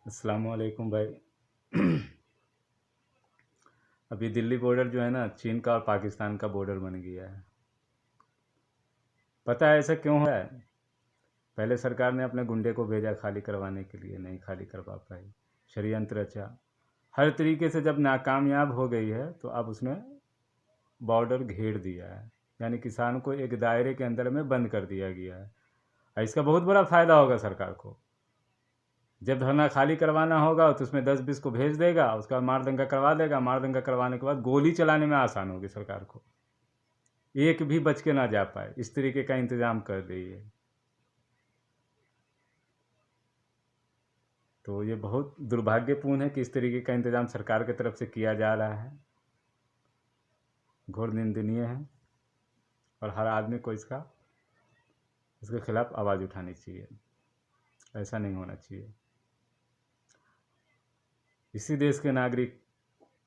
अस्सलाम वालेकुम भाई। अभी दिल्ली बॉर्डर जो है ना, चीन का और पाकिस्तान का बॉर्डर बन गया है। पता है ऐसा क्यों है? पहले सरकार ने अपने गुंडे को भेजा खाली करवाने के लिए, नहीं खाली करवा पाई, षड्यंत्र रचा। हर तरीके से जब नाकामयाब हो गई है तो अब उसने बॉर्डर घेर दिया है, यानी किसान को एक दायरे के अंदर में बंद कर दिया गया है। और इसका बहुत बड़ा फ़ायदा होगा सरकार को। जब धरना खाली करवाना होगा तो उसमें 10-20 को भेज देगा, उसका बाद मार दंगा करवा देगा। मार दंगा करवाने के बाद गोली चलाने में आसान होगी सरकार को, एक भी बच के ना जा पाए, इस तरीके का इंतज़ाम कर रही है। तो ये बहुत दुर्भाग्यपूर्ण है कि इस तरीके का इंतज़ाम सरकार की तरफ से किया जा रहा है, घोर निंदनीय है। और हर आदमी को इसके खिलाफ आवाज़ उठानी चाहिए। ऐसा नहीं होना चाहिए। इसी देश के नागरिक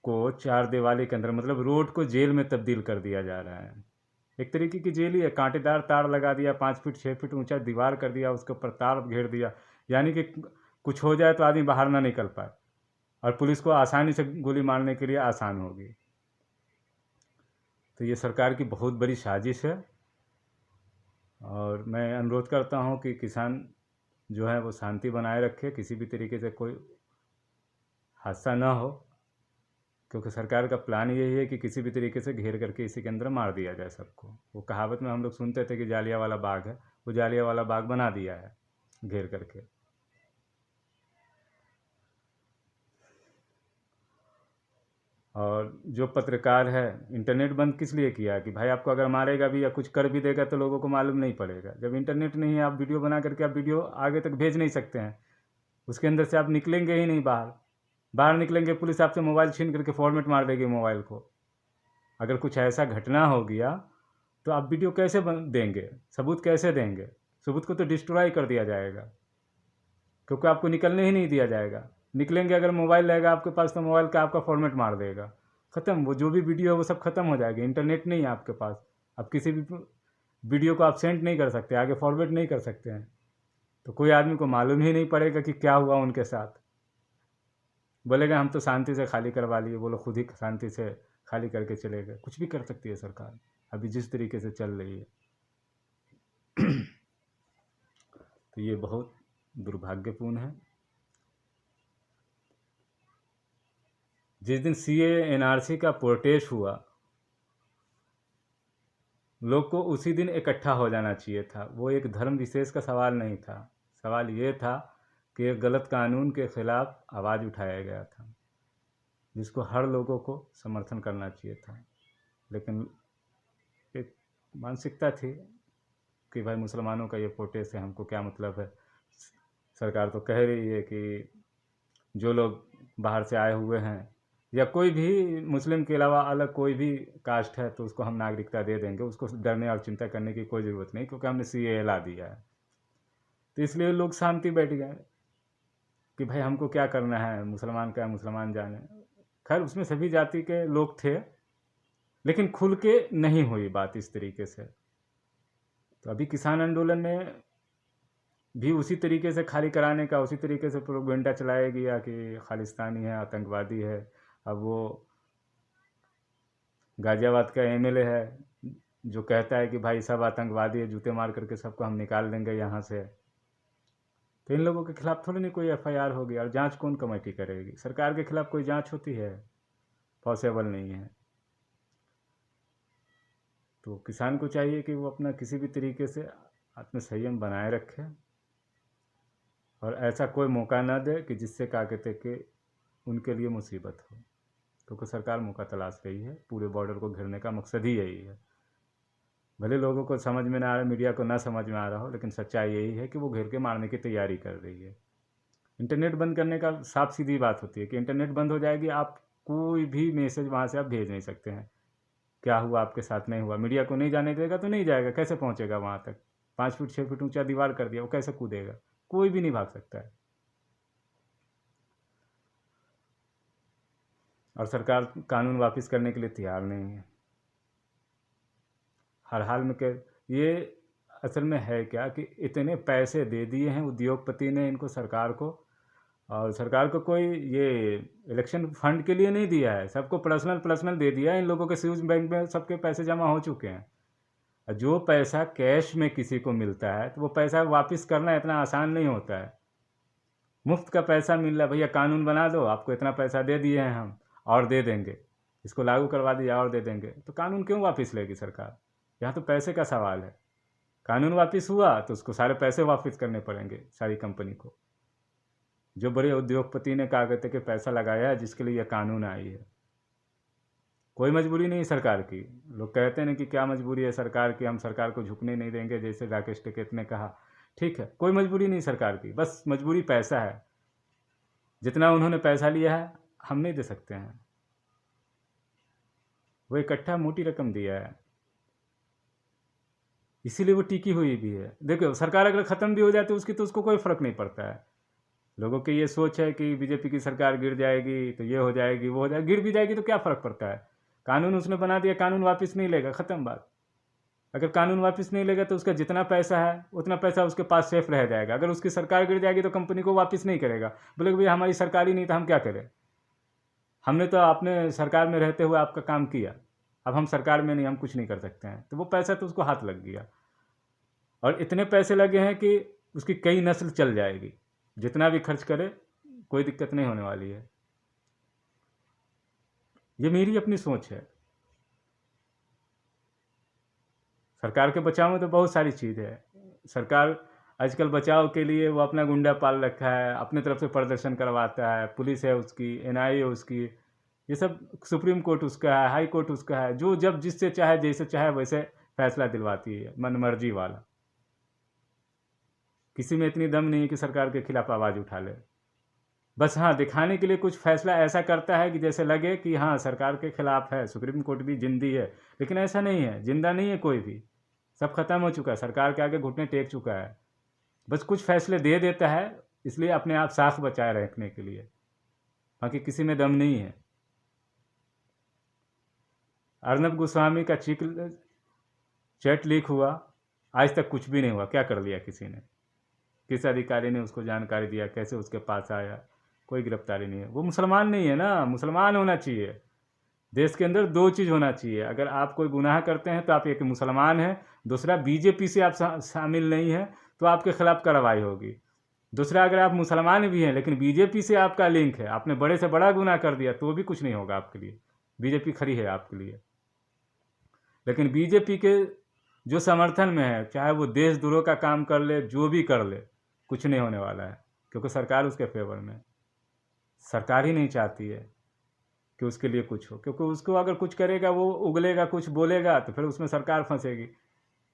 को चार दीवारी के अंदर, मतलब रोड को जेल में तब्दील कर दिया जा रहा है। एक तरीके की जेल ही है। कांटेदार तार लगा दिया, 5 फीट 6 फीट ऊंचा दीवार कर दिया, उसके ऊपर तार घेर दिया, यानी कि कुछ हो जाए तो आदमी बाहर ना निकल पाए और पुलिस को आसानी से गोली मारने के लिए आसान होगी। तो ये सरकार की बहुत बड़ी साजिश है। और मैं अनुरोध करता हूँ कि किसान जो है वो शांति बनाए रखे, किसी भी तरीके से कोई हादसा ना हो, क्योंकि सरकार का प्लान यही है कि किसी भी तरीके से घेर करके इसी के अंदर मार दिया जाए सबको। वो कहावत में हम लोग सुनते थे कि जालियांवाला बाग है, वो जालियांवाला बाग बना दिया है घेर करके। और जो पत्रकार है, इंटरनेट बंद किस लिए किया कि भाई आपको अगर मारेगा भी या कुछ कर भी देगा तो लोगों को मालूम नहीं पड़ेगा। जब इंटरनेट नहीं है, आप वीडियो बना करके आप वीडियो आगे तक भेज नहीं सकते हैं, उसके अंदर से आप निकलेंगे ही नहीं बाहर। बाहर निकलेंगे पुलिस आपसे मोबाइल छीन करके फॉर्मेट मार देगी मोबाइल को। अगर कुछ ऐसा घटना हो गया तो आप वीडियो कैसे देंगे, सबूत कैसे देंगे? सबूत को तो डिस्ट्रॉय कर दिया जाएगा, क्योंकि आपको निकलने ही नहीं दिया जाएगा। निकलेंगे अगर मोबाइल रहेगा आपके पास तो मोबाइल का आपका फॉर्मेट मार देगा, ख़त्म। वो जो भी वीडियो है वो सब ख़त्म हो जाएगा। इंटरनेट नहीं है आपके पास, आप किसी भी वीडियो को आप सेंड नहीं कर सकते, आगे फॉरवर्ड नहीं कर सकते हैं। तो कोई आदमी को मालूम ही नहीं पड़ेगा कि क्या हुआ उनके साथ। बोलेगा हम तो शांति से खाली करवा लिए, वो लोग खुद ही शांति से खाली करके चले गए। कुछ भी कर सकती है सरकार अभी जिस तरीके से चल रही है। तो ये बहुत दुर्भाग्यपूर्ण है। जिस दिन CA NRC का प्रोटेस्ट हुआ, लोग को उसी दिन इकट्ठा हो जाना चाहिए था। वो एक धर्म विशेष का सवाल नहीं था, सवाल ये था कि एक गलत कानून के खिलाफ आवाज़ उठाया गया था, जिसको हर लोगों को समर्थन करना चाहिए था। लेकिन एक मानसिकता थी कि भाई मुसलमानों का ये प्रोटेस्ट है, हमको क्या मतलब है। सरकार तो कह रही है कि जो लोग बाहर से आए हुए हैं या कोई भी मुस्लिम के अलावा अलग कोई भी कास्ट है तो उसको हम नागरिकता दे देंगे, उसको डरने और चिंता करने की कोई ज़रूरत नहीं, क्योंकि हमने CA ला दिया है। तो इसलिए लोग शांति बैठ गए कि भाई हमको क्या करना है, मुसलमान का मुसलमान जाने। खैर उसमें सभी जाति के लोग थे, लेकिन खुल के नहीं हुई बात इस तरीके से। तो अभी किसान आंदोलन में भी उसी तरीके से खाली कराने का, उसी तरीके से प्रोपेगेंडा चलाया गया कि खालिस्तानी है, आतंकवादी है। अब वो गाज़ियाबाद का MLA है जो कहता है कि भाई सब आतंकवादी है, जूते मार करके सबको हम निकाल देंगे यहाँ से। तो इन लोगों के खिलाफ थोड़ी नहीं कोई FIR होगी, और जांच कौन कमेटी करेगी? सरकार के खिलाफ कोई जांच होती है? पॉसिबल नहीं है। तो किसान को चाहिए कि वो अपना किसी भी तरीके से आत्मसंयम बनाए रखे और ऐसा कोई मौका ना दे कि जिससे क्या कहते हैं कि उनके लिए मुसीबत हो। क्योंकि सरकार मौका तलाश रही है, पूरे बॉर्डर को घेरने का मकसद ही यही है। भले लोगों को समझ में ना आ रहा, मीडिया को ना समझ में आ रहा हो, लेकिन सच्चाई यही है कि वो घेर के मारने की तैयारी कर रही है। इंटरनेट बंद करने का साफ सीधी बात होती है कि इंटरनेट बंद हो जाएगी, आप कोई भी मैसेज वहाँ से आप भेज नहीं सकते हैं। क्या हुआ आपके साथ, नहीं हुआ, मीडिया को नहीं जाने देगा तो नहीं जाएगा, कैसे पहुँचेगा वहाँ तक? 5 फीट 6 फीट ऊंचा दीवार कर दिया, वो कैसे कूदेगा? कोई भी नहीं भाग सकता है। और सरकार कानून वापस करने के लिए तैयार नहीं है। हर हाल में ये असल में है क्या कि इतने पैसे दे दिए हैं उद्योगपति ने इनको, सरकार को, और सरकार को कोई ये इलेक्शन फंड के लिए नहीं दिया है, सबको पर्सनल दे दिया है। इन लोगों के स्विस बैंक में सबके पैसे जमा हो चुके हैं। और जो पैसा कैश में किसी को मिलता है तो वो पैसा वापस करना इतना आसान नहीं होता है। मुफ्त का पैसा मिल रहा है, भैया कानून बना दो, आपको इतना पैसा दे दिए हैं हम और दे देंगे, इसको लागू करवा दिया और दे देंगे, तो कानून क्यों वापस लेगी सरकार? यहाँ तो पैसे का सवाल है। कानून वापस हुआ तो उसको सारे पैसे वापस करने पड़ेंगे सारी कंपनी को। जो बड़े उद्योगपति ने कागज के पैसा लगाया है जिसके लिए यह कानून आई है। कोई मजबूरी नहीं सरकार की। लोग कहते हैं कि क्या मजबूरी है सरकार की, हम सरकार को झुकने नहीं देंगे, जैसे राकेश टिकैत ने कहा। ठीक है, कोई मजबूरी नहीं सरकार की, बस मजबूरी पैसा है। जितना उन्होंने पैसा लिया है हम नहीं दे सकते हैं, वो इकट्ठा मोटी रकम दिया है, इसीलिए वो टिकी हुई भी है। देखो सरकार अगर ख़त्म भी हो जाती उसकी तो उसको कोई फ़र्क नहीं पड़ता है। लोगों की ये सोच है कि बीजेपी की सरकार गिर जाएगी तो ये हो जाएगी वो हो जाएगी। गिर भी जाएगी तो क्या फ़र्क पड़ता है? कानून उसने बना दिया, कानून वापस नहीं लेगा, ख़त्म बात। अगर कानून वापस नहीं लेगा तो उसका जितना पैसा है उतना पैसा उसके पास सेफ रह जाएगा। अगर उसकी सरकार गिर जाएगी तो कंपनी को वापस नहीं करेगा, बोलेगा भैया हमारी सरकार ही नहीं तो हम क्या करें, हमने तो अपने सरकार में रहते हुए आपका काम किया, अब हम सरकार में नहीं, हम कुछ नहीं कर सकते हैं। तो वो पैसा तो उसको हाथ लग गया, और इतने पैसे लगे हैं कि उसकी कई नस्ल चल जाएगी। जितना भी खर्च करे कोई दिक्कत नहीं होने वाली है। ये मेरी अपनी सोच है। सरकार के बचाव में तो बहुत सारी चीज़ है। सरकार आजकल बचाव के लिए वो अपना गुंडा पाल रखा है, अपने तरफ से प्रदर्शन करवाता है, पुलिस है उसकी, एनआईए है उसकी, ये सब सुप्रीम कोर्ट उसका है, हाई कोर्ट उसका है, जो जब जिससे चाहे जैसे चाहे वैसे फैसला दिलवाती है, मनमर्जी वाला। किसी में इतनी दम नहीं है कि सरकार के खिलाफ आवाज़ उठा ले। बस हाँ, दिखाने के लिए कुछ फैसला ऐसा करता है कि जैसे लगे कि हाँ सरकार के खिलाफ है, सुप्रीम कोर्ट भी जिंदी है, लेकिन ऐसा नहीं है, जिंदा नहीं है कोई भी, सब खत्म हो चुका है, सरकार के आगे घुटने टेक चुका है। बस कुछ फैसले दे देता है इसलिए अपने आप साख बचाए रखने के लिए, बाकी किसी में दम नहीं है। अर्नब गोस्वामी का चैट लीक हुआ, आज तक कुछ भी नहीं हुआ। क्या कर लिया किसी ने, किस अधिकारी ने उसको जानकारी दिया, कैसे उसके पास आया, कोई गिरफ्तारी नहीं है। वो मुसलमान नहीं है ना, मुसलमान होना चाहिए। देश के अंदर दो चीज़ होना चाहिए, अगर आप कोई गुनाह करते हैं तो आप एक मुसलमान हैं, दूसरा बीजेपी से आप शामिल नहीं हैं तो आपके खिलाफ कार्रवाई होगी। दूसरा, अगर आप मुसलमान भी हैं लेकिन बीजेपी से आपका लिंक है, आपने बड़े से बड़ा गुनाह कर दिया तो भी कुछ नहीं होगा आपके लिए, बीजेपी खड़ी है आपके लिए। लेकिन बीजेपी के जो समर्थन में है, चाहे वो देशद्रोह का काम कर ले, जो भी कर ले, कुछ नहीं होने वाला है, क्योंकि सरकार उसके फेवर में। सरकार ही नहीं चाहती है कि उसके लिए कुछ हो, क्योंकि उसको अगर कुछ करेगा, वो उगलेगा, कुछ बोलेगा तो फिर उसमें सरकार फंसेगी,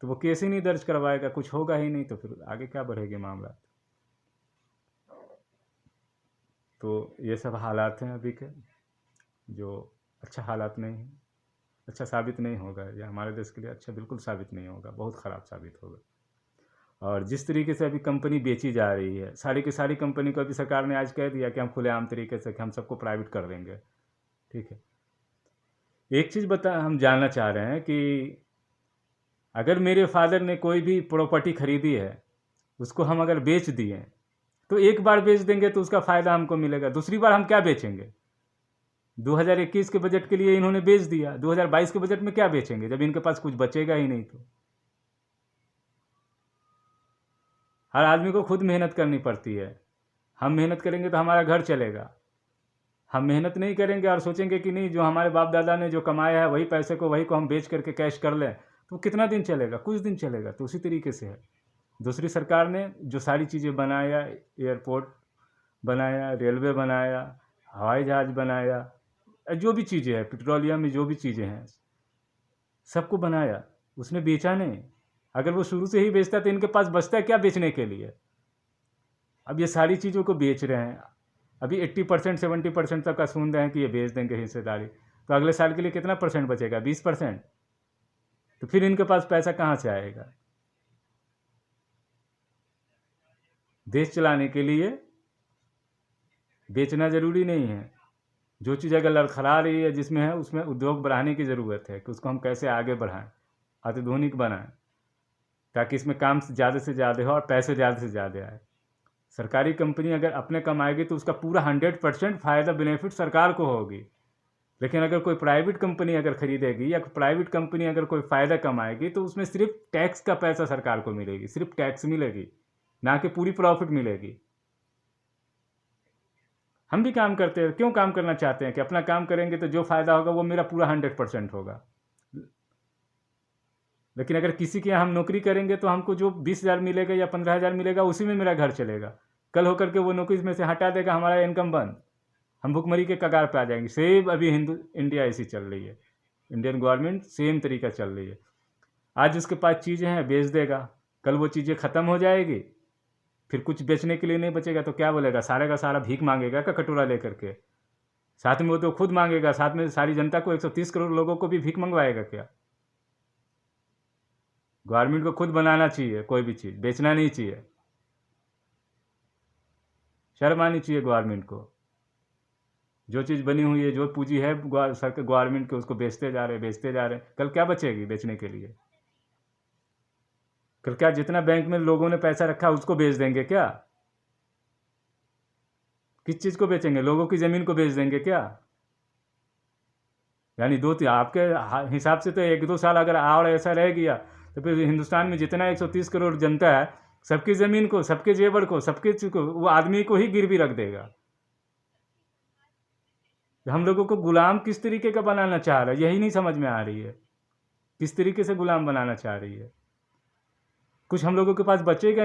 तो वो केस ही नहीं दर्ज करवाएगा, कुछ होगा ही नहीं, तो फिर आगे क्या बढ़ेगी मामला। तो ये सब हालात हैं अभी के, जो अच्छा हालात नहीं है, अच्छा साबित नहीं होगा। ये हमारे देश के लिए अच्छा बिल्कुल साबित नहीं होगा, बहुत ख़राब साबित होगा। और जिस तरीके से अभी कंपनी बेची जा रही है, सारी की सारी कंपनी को अभी सरकार ने आज कह दिया कि हम खुलेआम तरीके से कि हम सबको प्राइवेट कर देंगे। ठीक है, एक चीज़ हम जानना चाह रहे हैं कि अगर मेरे फादर ने कोई भी प्रॉपर्टी खरीदी है, उसको हम अगर बेच दिए तो एक बार बेच देंगे तो उसका फ़ायदा हमको मिलेगा, दूसरी बार हम क्या बेचेंगे? 2021 के बजट के लिए इन्होंने बेच दिया, 2022 के बजट में क्या बेचेंगे जब इनके पास कुछ बचेगा ही नहीं? तो हर आदमी को खुद मेहनत करनी पड़ती है। हम मेहनत करेंगे तो हमारा घर चलेगा, हम मेहनत नहीं करेंगे और सोचेंगे कि नहीं जो हमारे बाप दादा ने जो कमाया है वही पैसे को, वही को हम बेच करके कैश कर लें, तो कितना दिन चलेगा? कुछ दिन चलेगा। तो उसी तरीके से है, दूसरी सरकार ने जो सारी चीज़ें बनाया, एयरपोर्ट बनाया, रेलवे बनाया, हवाई जहाज़ बनाया, जो भी चीज़ें हैं, पेट्रोलियम में जो भी चीज़ें हैं, सबको बनाया, उसने बेचा नहीं। अगर वो शुरू से ही बेचता तो इनके पास बचता क्या बेचने के लिए? अब ये सारी चीज़ों को बेच रहे हैं। अभी 80% 70% तक का सुन रहे हैं कि ये बेच देंगे हिस्सेदारी, तो अगले साल के लिए कितना परसेंट बचेगा? 20%। तो फिर इनके पास पैसा कहाँ से आएगा? देश चलाने के लिए बेचना ज़रूरी नहीं है। जो चीज़ अगर लड़खड़ा रही है जिसमें है, उसमें उद्योग बढ़ाने की ज़रूरत है कि उसको हम कैसे आगे बढ़ाएं, आधुनिक बनाएं, ताकि इसमें काम ज़्यादा से ज़्यादा हो और पैसे ज़्यादा से ज़्यादा आए। सरकारी कंपनी अगर अपने कमाएगी तो उसका पूरा 100% फ़ायदा बेनिफिट सरकार को होगी। लेकिन अगर कोई प्राइवेट कंपनी अगर खरीदेगी या प्राइवेट कंपनी अगर कोई फ़ायदा कमाएगी तो उसमें सिर्फ टैक्स का पैसा सरकार को मिलेगी, सिर्फ टैक्स मिलेगी, ना कि पूरी प्रॉफिट मिलेगी। हम भी काम करते हैं, क्यों काम करना चाहते हैं कि अपना काम करेंगे तो जो फ़ायदा होगा वो मेरा पूरा 100% होगा। लेकिन अगर किसी के यहाँ हम नौकरी करेंगे तो हमको जो 20,000 मिलेगा या 15,000 मिलेगा उसी में मेरा घर चलेगा। कल होकर के वो नौकरी में से हटा देगा, हमारा इनकम बंद, हम भुखमरी के कगार पे आ जाएंगे। सेम अभी इंडिया ऐसी चल रही है, इंडियन गवर्नमेंट सेम तरीका चल रही है। आज उसके पास चीज़ें हैं बेच देगा, कल वो चीज़ें ख़त्म हो जाएगी, फिर कुछ बेचने के लिए नहीं बचेगा तो क्या बोलेगा, सारे का सारा भीख मांगेगा का कटोरा लेकर के। साथ में वो तो खुद मांगेगा, साथ में सारी जनता को 130 करोड़ लोगों को भी भीख मंगवाएगा क्या। गवर्नमेंट को खुद बनाना चाहिए, कोई भी चीज़ बेचना नहीं चाहिए। शर्म आनी चाहिए गवर्नमेंट को। जो चीज़ बनी हुई है, जो पूंजी है गवर्नमेंट के, उसको बेचते जा रहे हैं। कल क्या बचेगी बेचने के लिए। कल क्या जितना बैंक में लोगों ने पैसा रखा उसको बेच देंगे क्या। किस चीज़ को बेचेंगे, लोगों की ज़मीन को बेच देंगे क्या। यानी आपके हिसाब से तो 1-2 साल अगर और ऐसा रह गया तो फिर हिंदुस्तान में जितना 130 करोड़ जनता है, सबकी ज़मीन को, सबके जेवर को, सबके चीज़ को वो आदमी को ही गिरवी रख देगा। हम लोगों को गुलाम किस तरीके का बनाना चाह रहा है, यही नहीं समझ में आ रही है। किस तरीके से गुलाम बनाना चाह रही है। कुछ हम लोगों के पास बचेगा